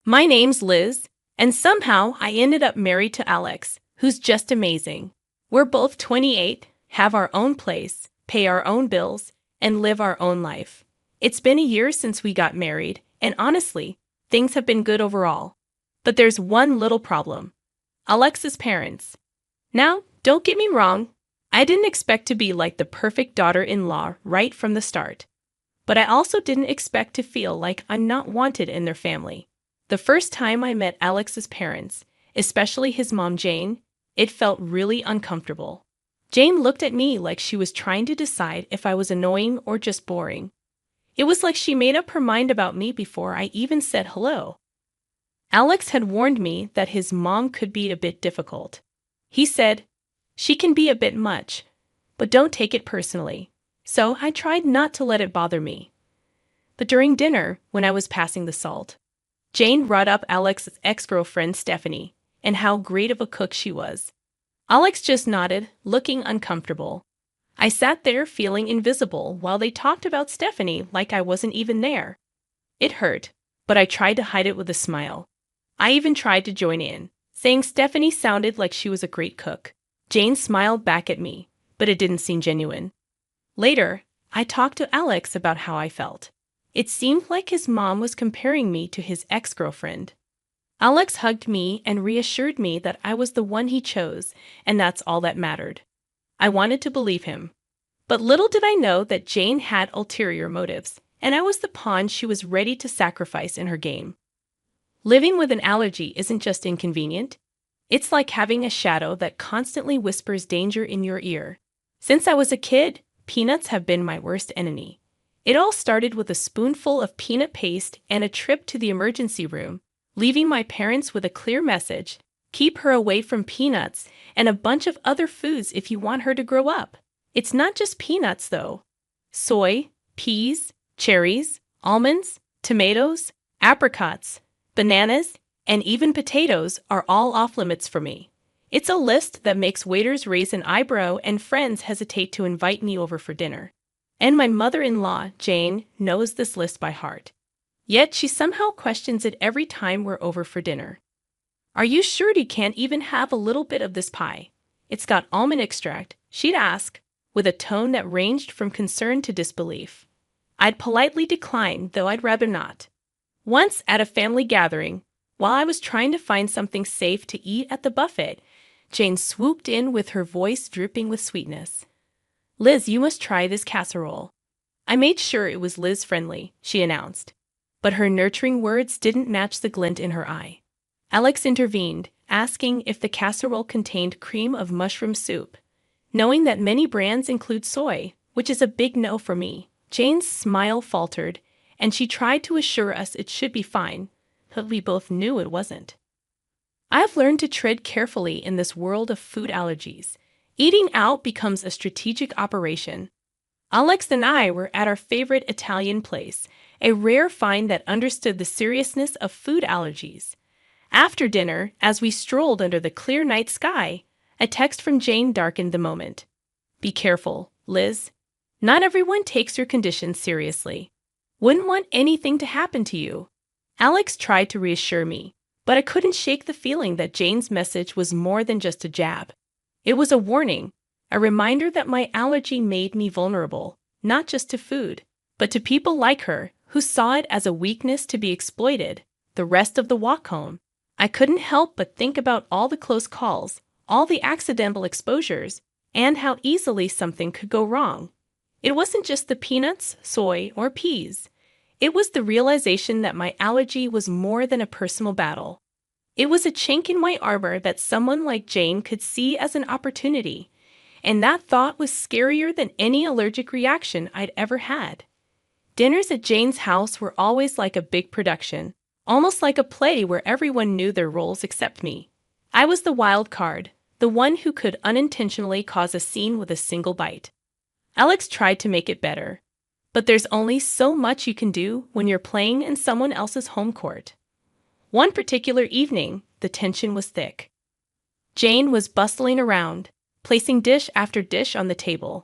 My name's Liz, and somehow I ended up married to Alex, who's just amazing. We're both 28, have our own place, pay our own bills, and live our own life. It's been a year since we got married, and honestly, things have been good overall. But there's one little problem. Alex's parents. Now, don't get me wrong, I didn't expect to be like the perfect daughter-in-law right from the start. But I also didn't expect to feel like I'm not wanted in their family. The first time I met Alex's parents, especially his mom Jane, it felt really uncomfortable. Jane looked at me like she was trying to decide if I was annoying or just boring. It was like she made up her mind about me before I even said hello. Alex had warned me that his mom could be a bit difficult. He said, "She can be a bit much, but don't take it personally." So I tried not to let it bother me. But during dinner, when I was passing the salt, Jane brought up Alex's ex-girlfriend Stephanie and how great of a cook she was. Alex just nodded, looking uncomfortable. I sat there feeling invisible while they talked about Stephanie like I wasn't even there. It hurt, but I tried to hide it with a smile. I even tried to join in, saying Stephanie sounded like she was a great cook. Jane smiled back at me, but it didn't seem genuine. Later, I talked to Alex about how I felt. It seemed like his mom was comparing me to his ex-girlfriend. Alex hugged me and reassured me that I was the one he chose, and that's all that mattered. I wanted to believe him. But little did I know that Jane had ulterior motives, and I was the pawn she was ready to sacrifice in her game. Living with an allergy isn't just inconvenient. It's like having a shadow that constantly whispers danger in your ear. Since I was a kid, peanuts have been my worst enemy. It all started with a spoonful of peanut paste and a trip to the emergency room, leaving my parents with a clear message: keep her away from peanuts and a bunch of other foods if you want her to grow up. It's not just peanuts, though. Soy, peas, cherries, almonds, tomatoes, apricots, bananas, and even potatoes are all off limits for me. It's a list that makes waiters raise an eyebrow and friends hesitate to invite me over for dinner. And my mother-in-law, Jane, knows this list by heart. Yet she somehow questions it every time we're over for dinner. "Are you sure you can't even have a little bit of this pie? It's got almond extract," she'd ask, with a tone that ranged from concern to disbelief. I'd politely decline, though I'd rather not. Once at a family gathering, while I was trying to find something safe to eat at the buffet, Jane swooped in with her voice dripping with sweetness. "Liz, you must try this casserole." I made sure it was Liz-friendly, she announced. But her nurturing words didn't match the glint in her eye. Alex intervened, asking if the casserole contained cream of mushroom soup. Knowing that many brands include soy, which is a big no for me, Jane's smile faltered, and she tried to assure us it should be fine, but we both knew it wasn't. I've learned to tread carefully in this world of food allergies. Eating out becomes a strategic operation. Alex and I were at our favorite Italian place, a rare find that understood the seriousness of food allergies. After dinner, as we strolled under the clear night sky, a text from Jane darkened the moment. "Be careful, Liz. Not everyone takes your condition seriously. Wouldn't want anything to happen to you." Alex tried to reassure me, but I couldn't shake the feeling that Jane's message was more than just a jab. It was a warning, a reminder that my allergy made me vulnerable, not just to food, but to people like her who saw it as a weakness to be exploited. The rest of the walk home, I couldn't help but think about all the close calls, all the accidental exposures, and how easily something could go wrong. It wasn't just the peanuts, soy, or peas. It was the realization that my allergy was more than a personal battle. It was a chink in my armor that someone like Jane could see as an opportunity, and that thought was scarier than any allergic reaction I'd ever had. Dinners at Jane's house were always like a big production, almost like a play where everyone knew their roles except me. I was the wild card, the one who could unintentionally cause a scene with a single bite. Alex tried to make it better, but there's only so much you can do when you're playing in someone else's home court. One particular evening, the tension was thick. Jane was bustling around, placing dish after dish on the table.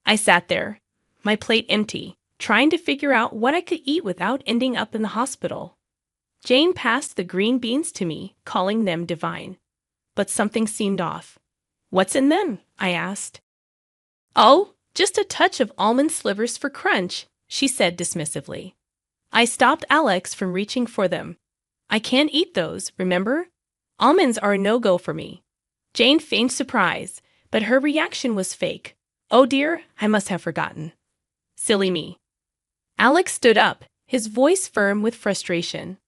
I sat there, my plate empty, trying to figure out what I could eat without ending up in the hospital. Jane passed the green beans to me, calling them divine. But something seemed off. "What's in them?" I asked. "Oh, just a touch of almond slivers for crunch," she said dismissively. I stopped Alex from reaching for them. "I can't eat those, remember? Almonds are a no-go for me." Jane feigned surprise, but her reaction was fake. "Oh dear, I must have forgotten. Silly me." Alex stood up, his voice firm with frustration.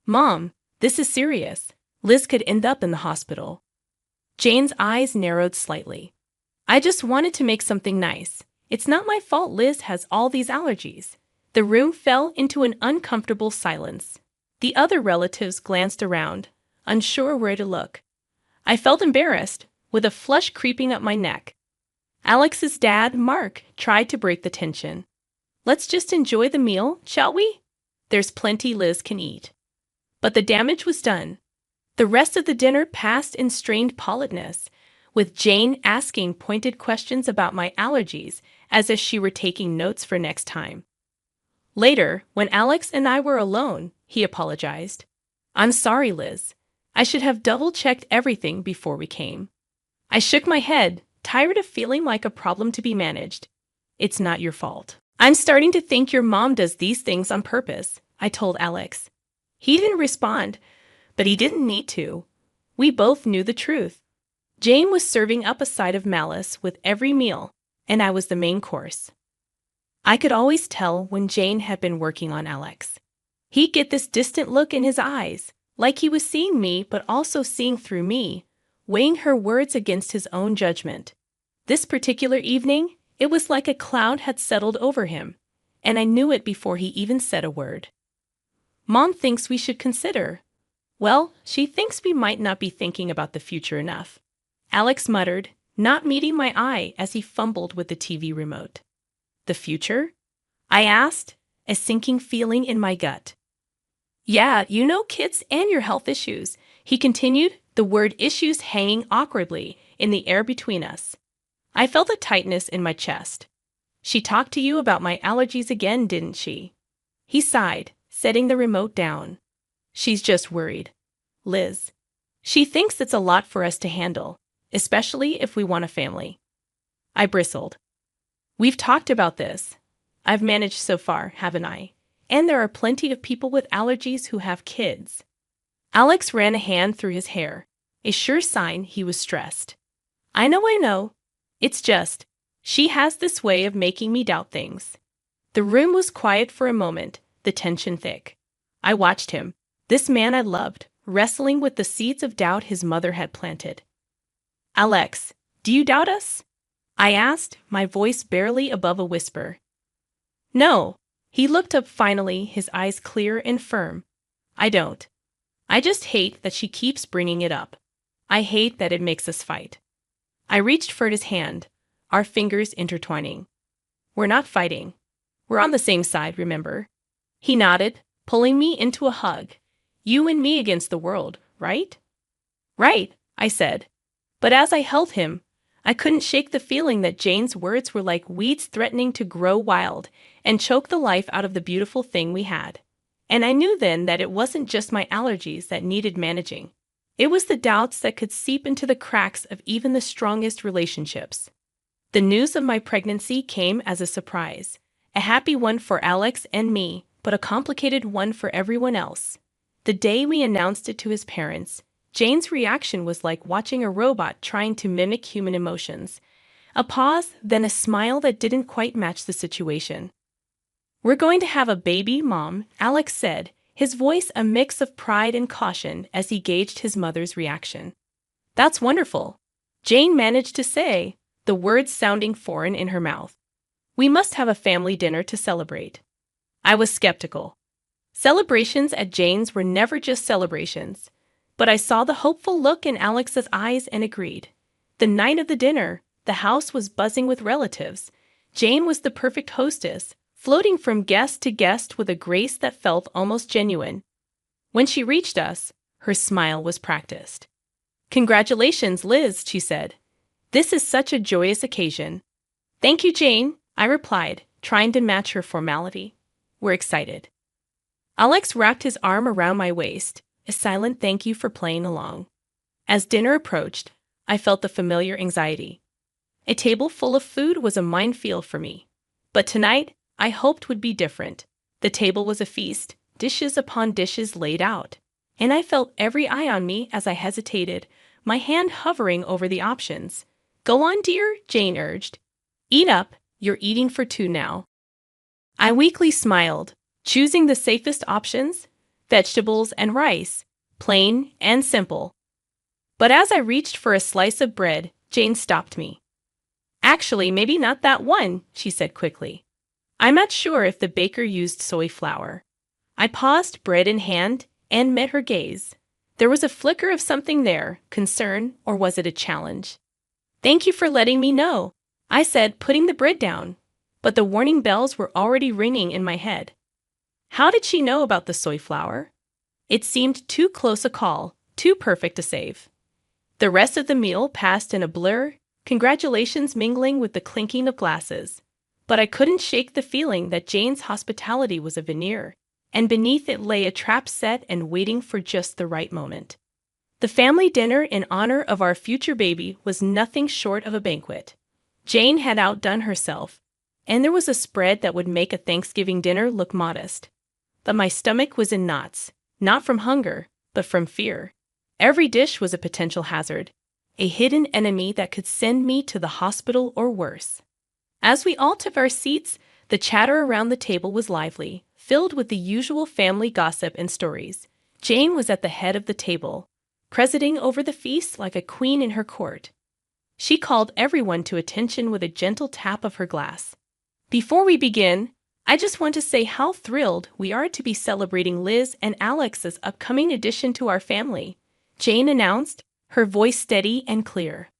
"Mom, this is serious. Liz could end up in the hospital." Jane's eyes narrowed slightly. "I just wanted to make something nice. It's not my fault Liz has all these allergies." The room fell into an uncomfortable silence. The other relatives glanced around, unsure where to look. I felt embarrassed, with a flush creeping up my neck. Alex's dad, Mark, tried to break the tension. "Let's just enjoy the meal, shall we? There's plenty Liz can eat." But the damage was done. The rest of the dinner passed in strained politeness, with Jane asking pointed questions about my allergies as if she were taking notes for next time. Later, when Alex and I were alone, he apologized. "I'm sorry, Liz. I should have double-checked everything before we came." I shook my head, tired of feeling like a problem to be managed. "It's not your fault." "I'm starting to think your mom does these things on purpose," I told Alex. He didn't respond, but he didn't need to. We both knew the truth. Jane was serving up a side of malice with every meal, and I was the main course. I could always tell when Jane had been working on Alex. He'd get this distant look in his eyes, like he was seeing me but also seeing through me, weighing her words against his own judgment. This particular evening, it was like a cloud had settled over him, and I knew it before he even said a word. "Mom thinks we should consider." "Well, she thinks we might not be thinking about the future enough," Alex muttered, not meeting my eye as he fumbled with the TV remote. "The future?" I asked, a sinking feeling in my gut. "Yeah, you know kids and your health issues," he continued, the word issues hanging awkwardly in the air between us. I felt a tightness in my chest. "She talked to you about my allergies again, didn't she?" He sighed, setting the remote down. "She's just worried. Liz. She thinks it's a lot for us to handle, especially if we want a family." I bristled. "We've talked about this. I've managed so far, haven't I? And there are plenty of people with allergies who have kids." Alex ran a hand through his hair, a sure sign he was stressed. I know. It's just, she has this way of making me doubt things." The room was quiet for a moment, the tension thick. I watched him, this man I loved, wrestling with the seeds of doubt his mother had planted. "Alex, do you doubt us?" I asked, my voice barely above a whisper. "No." He looked up finally, his eyes clear and firm. "I don't. I just hate that she keeps bringing it up. I hate that it makes us fight." I reached for his hand, our fingers intertwining. "We're not fighting. We're on the same side, remember?" He nodded, pulling me into a hug. "You and me against the world, right?" "Right," I said. But as I held him, I couldn't shake the feeling that Jane's words were like weeds threatening to grow wild and choke the life out of the beautiful thing we had. And I knew then that it wasn't just my allergies that needed managing. It was the doubts that could seep into the cracks of even the strongest relationships. The news of my pregnancy came as a surprise, a happy one for Alex and me, but a complicated one for everyone else. The day we announced it to his parents, Jane's reaction was like watching a robot trying to mimic human emotions. A pause, then a smile that didn't quite match the situation. "We're going to have a baby, Mom," Alex said, his voice a mix of pride and caution as he gauged his mother's reaction. "That's wonderful," Jane managed to say, the words sounding foreign in her mouth. "We must have a family dinner to celebrate." I was skeptical. Celebrations at Jane's were never just celebrations. But I saw the hopeful look in Alex's eyes and agreed. The night of the dinner, the house was buzzing with relatives. Jane was the perfect hostess, floating from guest to guest with a grace that felt almost genuine. When she reached us, her smile was practiced. "Congratulations, Liz," she said. "This is such a joyous occasion." "Thank you, Jane," I replied, trying to match her formality. "We're excited." Alex wrapped his arm around my waist, a silent thank you for playing along. As dinner approached, I felt the familiar anxiety. A table full of food was a minefield for me. But tonight, I hoped would be different. The table was a feast, dishes upon dishes laid out. And I felt every eye on me as I hesitated, my hand hovering over the options. Go on, dear, Jane urged. Eat up, you're eating for two now. I weakly smiled, choosing the safest options, vegetables and rice, plain and simple. But as I reached for a slice of bread, Jane stopped me. Actually, maybe not that one, she said quickly. I'm not sure if the baker used soy flour. I paused, bread in hand, and met her gaze. There was a flicker of something there, concern, or was it a challenge? Thank you for letting me know, I said, putting the bread down. But the warning bells were already ringing in my head. How did she know about the soy flour? It seemed too close a call, too perfect to save. The rest of the meal passed in a blur, congratulations mingling with the clinking of glasses. But I couldn't shake the feeling that Jane's hospitality was a veneer, and beneath it lay a trap set and waiting for just the right moment. The family dinner in honor of our future baby was nothing short of a banquet. Jane had outdone herself, and there was a spread that would make a Thanksgiving dinner look modest. But my stomach was in knots, not from hunger, but from fear. Every dish was a potential hazard, a hidden enemy that could send me to the hospital or worse. As we all took our seats, the chatter around the table was lively, filled with the usual family gossip and stories. Jane was at the head of the table, presiding over the feast like a queen in her court. She called everyone to attention with a gentle tap of her glass. Before we begin, I just want to say how thrilled we are to be celebrating Liz and Alex's upcoming addition to our family, Jane announced, her voice steady and clear.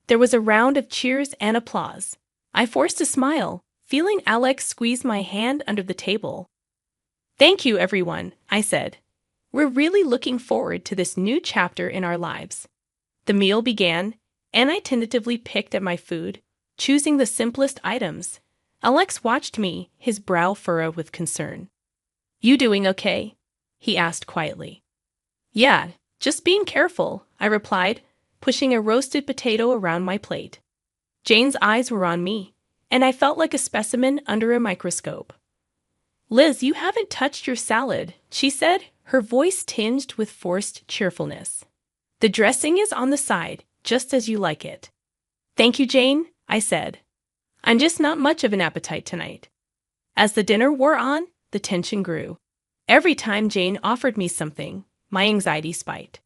There was a round of cheers and applause. I forced a smile, feeling Alex squeeze my hand under the table. Thank you, everyone, I said. We're really looking forward to this new chapter in our lives. The meal began, and I tentatively picked at my food, choosing the simplest items. Alex watched me, his brow furrowed with concern. You doing okay? He asked quietly. Yeah, just being careful, I replied, pushing a roasted potato around my plate. Jane's eyes were on me, and I felt like a specimen under a microscope. Liz, you haven't touched your salad, she said, her voice tinged with forced cheerfulness. The dressing is on the side, just as you like it. Thank you, Jane, I said. I'm just not much of an appetite tonight. As the dinner wore on, the tension grew. Every time Jane offered me something, my anxiety spiked.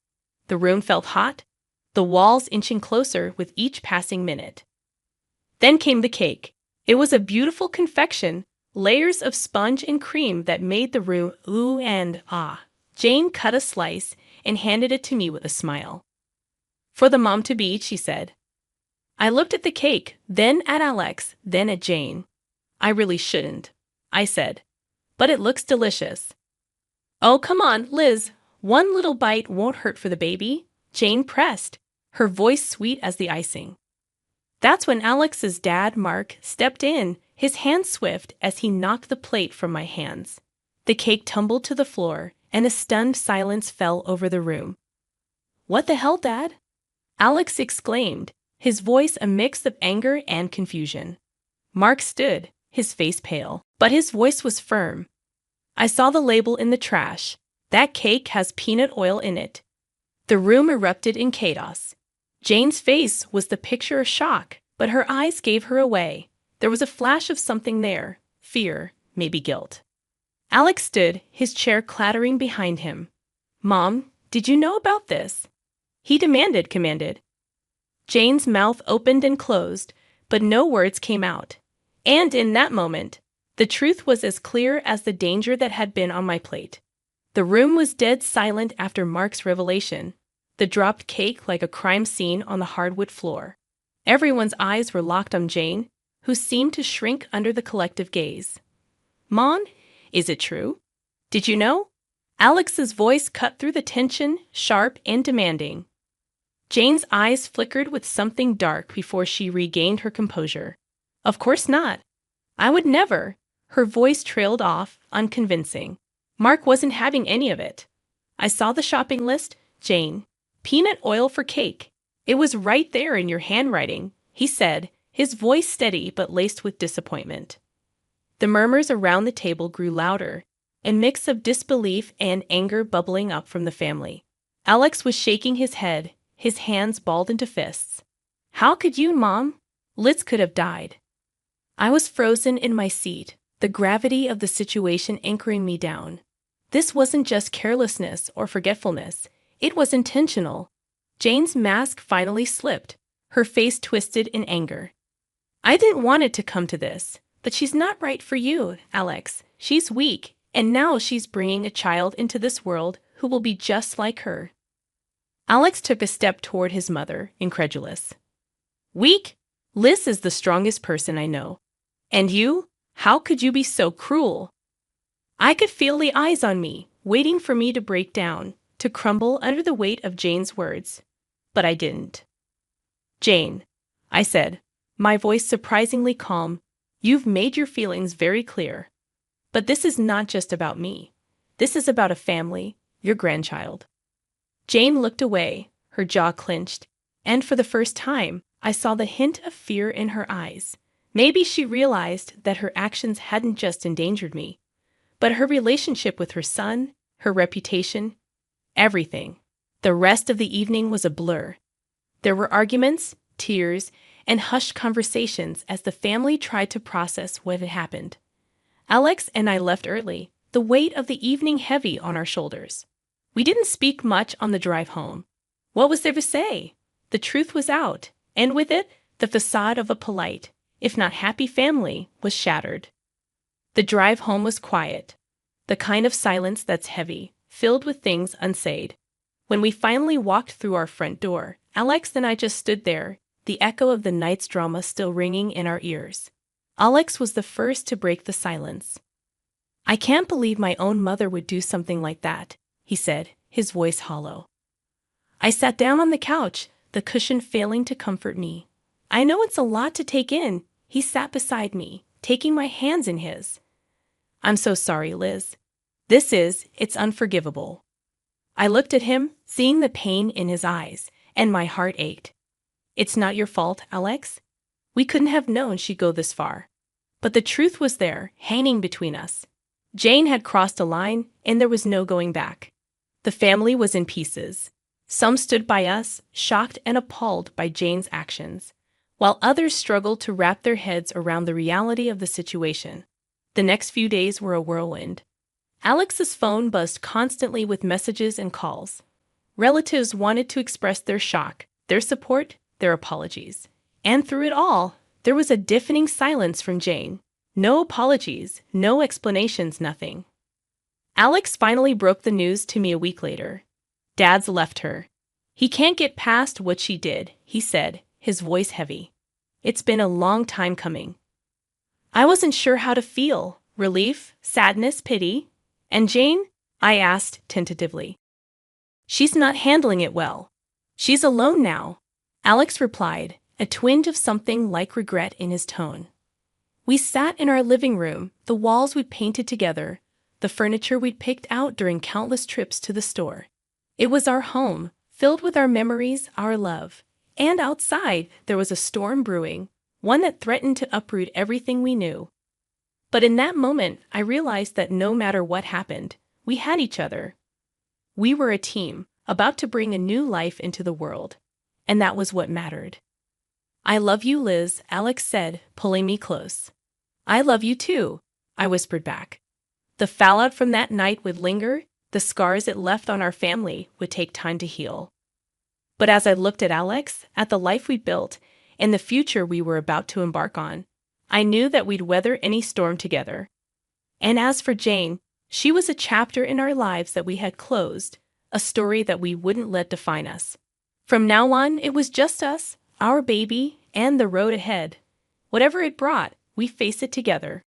The room felt hot, the walls inching closer with each passing minute. Then came the cake. It was a beautiful confection, layers of sponge and cream that made the room ooh and ah. Jane cut a slice and handed it to me with a smile. For the mom-to-be, she said. I looked at the cake, then at Alex, then at Jane. I really shouldn't, I said, but it looks delicious. Oh, come on, Liz, one little bite won't hurt for the baby, Jane pressed, her voice sweet as the icing. That's when Alex's dad, Mark, stepped in, his hand swift as he knocked the plate from my hands. The cake tumbled to the floor, and a stunned silence fell over the room. What the hell, Dad? Alex exclaimed, his voice a mix of anger and confusion. Mark stood, his face pale, but his voice was firm. I saw the label in the trash. That cake has peanut oil in it. The room erupted in chaos. Jane's face was the picture of shock, but her eyes gave her away. There was a flash of something there, fear, maybe guilt. Alex stood, his chair clattering behind him. Mom, did you know about this? He commanded. Jane's mouth opened and closed, but no words came out. And in that moment, the truth was as clear as the danger that had been on my plate. The room was dead silent after Mark's revelation, the dropped cake like a crime scene on the hardwood floor. Everyone's eyes were locked on Jane, who seemed to shrink under the collective gaze. Mom, is it true? Did you know? Alex's voice cut through the tension, sharp and demanding. Jane's eyes flickered with something dark before she regained her composure. Of course not. I would never. Her voice trailed off, unconvincing. Mark wasn't having any of it. I saw the shopping list, Jane. Peanut oil for cake. It was right there in your handwriting, he said, his voice steady but laced with disappointment. The murmurs around the table grew louder, a mix of disbelief and anger bubbling up from the family. Alex was shaking his head, his hands balled into fists. How could you, Mom? Liz could have died. I was frozen in my seat, the gravity of the situation anchoring me down. This wasn't just carelessness or forgetfulness, it was intentional. Jane's mask finally slipped, her face twisted in anger. I didn't want it to come to this, but she's not right for you, Alex. She's weak, and now she's bringing a child into this world who will be just like her. Alex took a step toward his mother, incredulous. Weak? Liz is the strongest person I know. And you? How could you be so cruel? I could feel the eyes on me, waiting for me to break down, to crumble under the weight of Jane's words. But I didn't. Jane, I said, my voice surprisingly calm, you've made your feelings very clear. But this is not just about me. This is about a family, your grandchild. Jane looked away, her jaw clenched, and for the first time, I saw the hint of fear in her eyes. Maybe she realized that her actions hadn't just endangered me, but her relationship with her son, her reputation, everything. The rest of the evening was a blur. There were arguments, tears, and hushed conversations as the family tried to process what had happened. Alex and I left early, the weight of the evening heavy on our shoulders. We didn't speak much on the drive home. What was there to say? The truth was out, and with it, the facade of a polite, if not happy family, was shattered. The drive home was quiet, the kind of silence that's heavy, filled with things unsaid. When we finally walked through our front door, Alex and I just stood there, the echo of the night's drama still ringing in our ears. Alex was the first to break the silence. I can't believe my own mother would do something like that, he said, his voice hollow. I sat down on the couch, the cushion failing to comfort me. I know it's a lot to take in. He sat beside me, taking my hands in his. I'm so sorry, Liz. It's unforgivable. I looked at him, seeing the pain in his eyes, and my heart ached. It's not your fault, Alex. We couldn't have known she'd go this far. But the truth was there, hanging between us. Jane had crossed a line, and there was no going back. The family was in pieces. Some stood by us, shocked and appalled by Jane's actions, while others struggled to wrap their heads around the reality of the situation. The next few days were a whirlwind. Alex's phone buzzed constantly with messages and calls. Relatives wanted to express their shock, their support, their apologies. And through it all, there was a deafening silence from Jane. No apologies, no explanations, nothing. Alex finally broke the news to me a week later. Dad's left her. He can't get past what she did, he said, his voice heavy. It's been a long time coming. I wasn't sure how to feel. Relief, sadness, pity. And Jane? I asked tentatively. She's not handling it well. She's alone now, Alex replied, a twinge of something like regret in his tone. We sat in our living room, the walls we'd painted together, the furniture we'd picked out during countless trips to the store. It was our home, filled with our memories, our love. And outside, there was a storm brewing, one that threatened to uproot everything we knew. But in that moment, I realized that no matter what happened, we had each other. We were a team, about to bring a new life into the world. And that was what mattered. I love you, Liz, Alex said, pulling me close. I love you too, I whispered back. The fallout from that night would linger, the scars it left on our family would take time to heal. But as I looked at Alex, at the life we'd built, and the future we were about to embark on, I knew that we'd weather any storm together. And as for Jane, she was a chapter in our lives that we had closed, a story that we wouldn't let define us. From now on, it was just us, our baby, and the road ahead. Whatever it brought, we face it together.